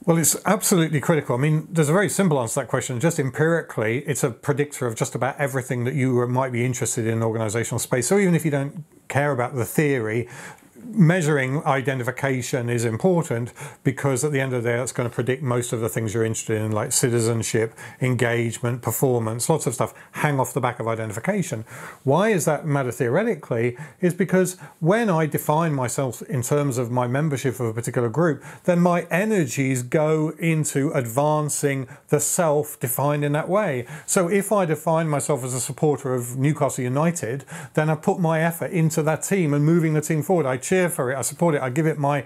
Well, it's absolutely critical. I mean, there's a very simple answer to that question. Just empirically, it's a predictor of just about everything that you might be interested in organizational space. So even if you don't care about the theory, measuring identification is important, because at the end of the day, that's going to predict most of the things you're interested in, like citizenship, engagement, performance, lots of stuff hang off the back of identification. Why is that matter theoretically? Is because when I define myself in terms of my membership of a particular group, then my energies go into advancing the self defined in that way. So if I define myself as a supporter of Newcastle United, then I put my effort into that team and moving the team forward. I cheer for it, I support it, I give it my,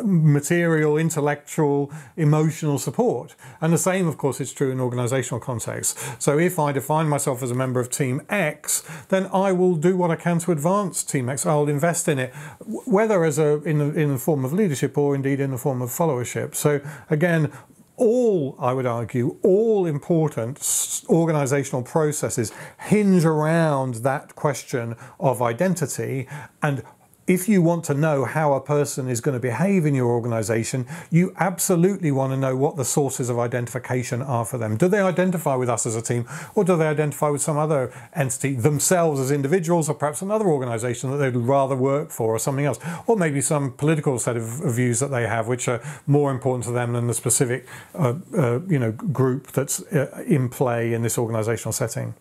material, intellectual, emotional support. And the same, of course, is true in organizational context. So if I define myself as a member of Team X, then I will do what I can to advance Team X. I'll invest in it, whether in the form of leadership or indeed in the form of followership. So again, I would argue, all important organizational processes hinge around that question of identity. And if you want to know how a person is going to behave in your organization, you absolutely want to know what the sources of identification are for them. Do they identify with us as a team, or do they identify with some other entity, themselves as individuals, or perhaps another organization that they'd rather work for, or something else, or maybe some political set of views that they have which are more important to them than the specific group that's in play in this organizational setting.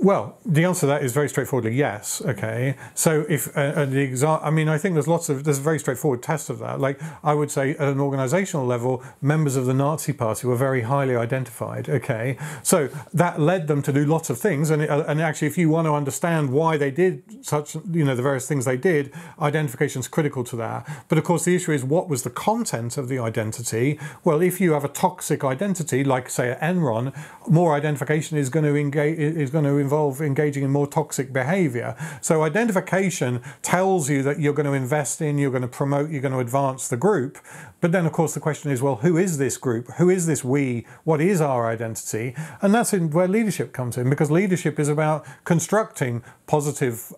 Well, the answer to that is very straightforwardly yes. Okay, so if I think there's a very straightforward test of that. Like, I would say at an organizational level, members of the Nazi Party were very highly identified. Okay, so that led them to do lots of things, and actually, if you want to understand why they did such, the various things they did, identification is critical to that. But of course, the issue is, what was the content of the identity? Well, if you have a toxic identity, like say at Enron, more identification is going to involve engaging in more toxic behavior. So identification tells you that you're going to invest in, you're going to promote, you're going to advance the group. But then, of course, the question is, well, who is this group? Who is this we? What is our identity? And that's where leadership comes in, because leadership is about constructing positive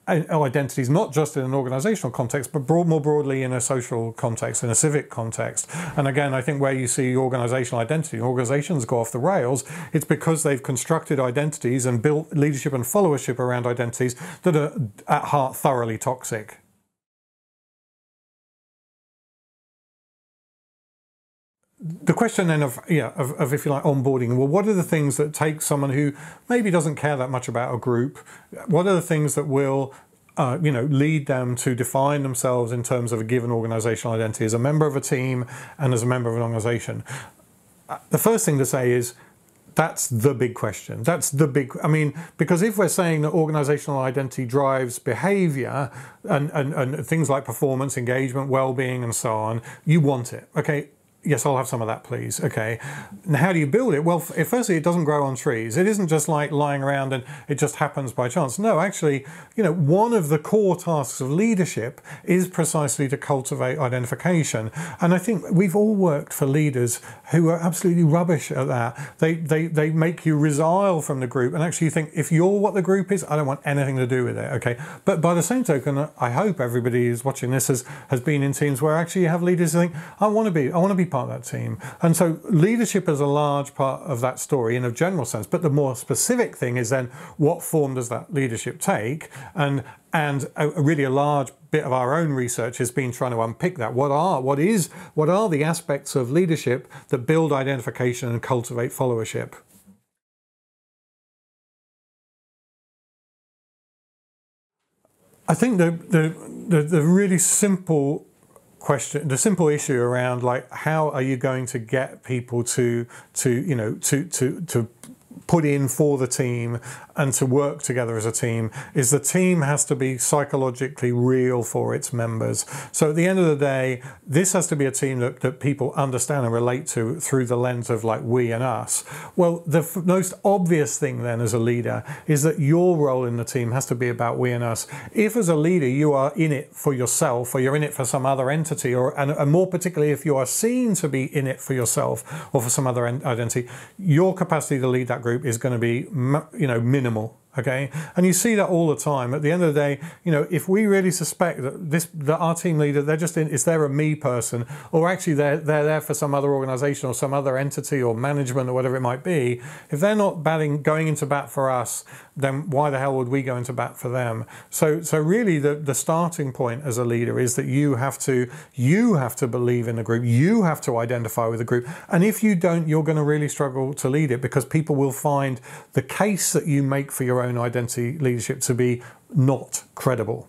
identities, not just in an organizational context, but more broadly in a social context, in a civic context. And again, I think where you see organizational identity, organizations go off the rails, it's because they've constructed identities and built leadership and followership around identities that are at heart thoroughly toxic. The question then of if you like onboarding, well, what are the things that take someone who maybe doesn't care that much about a group? What are the things that will lead them to define themselves in terms of a given organizational identity as a member of a team and as a member of an organization? The first thing to say is, that's the big question. Because if we're saying that organizational identity drives behavior and things like performance, engagement, well-being, and so on, you want it. Okay. Yes, I'll have some of that, please. Okay. And how do you build it? Well, firstly, it doesn't grow on trees. It isn't just like lying around and it just happens by chance. No, actually, one of the core tasks of leadership is precisely to cultivate identification. And I think we've all worked for leaders who are absolutely rubbish at that. They make you resile from the group, and actually you think, if you're what the group is, I don't want anything to do with it. Okay. But by the same token, I hope everybody who's watching this has been in teams where actually you have leaders who think, I want to be part of that team. And so leadership is a large part of that story in a general sense, but the more specific thing is then, what form does that leadership take? And really a large bit of our own research has been trying to unpick that. What are the aspects of leadership that build identification and cultivate followership? I think the really simple question, the simple issue around, like, how are you going to get people to put in for the team and to work together as a team, is the team has to be psychologically real for its members. So at the end of the day, this has to be a team that people understand and relate to through the lens of like we and us. Well, the most obvious thing then as a leader is that your role in the team has to be about we and us. If as a leader you are in it for yourself, or you're in it for some other entity, and more particularly if you are seen to be in it for yourself or for some other identity, your capacity to lead that group is going to be minimal. Okay, and you see that all the time. At the end of the day, you know, if we really suspect that our team leader, is there a me person, or actually they're there for some other organization or some other entity or management or whatever it might be, if they're not going into bat for us, then why the hell would we go into bat for them? So really the starting point as a leader is that you have to believe in the group, you have to identify with the group, and if you don't, you're going to really struggle to lead it, because people will find the case that you make for your own identity leadership to be not credible.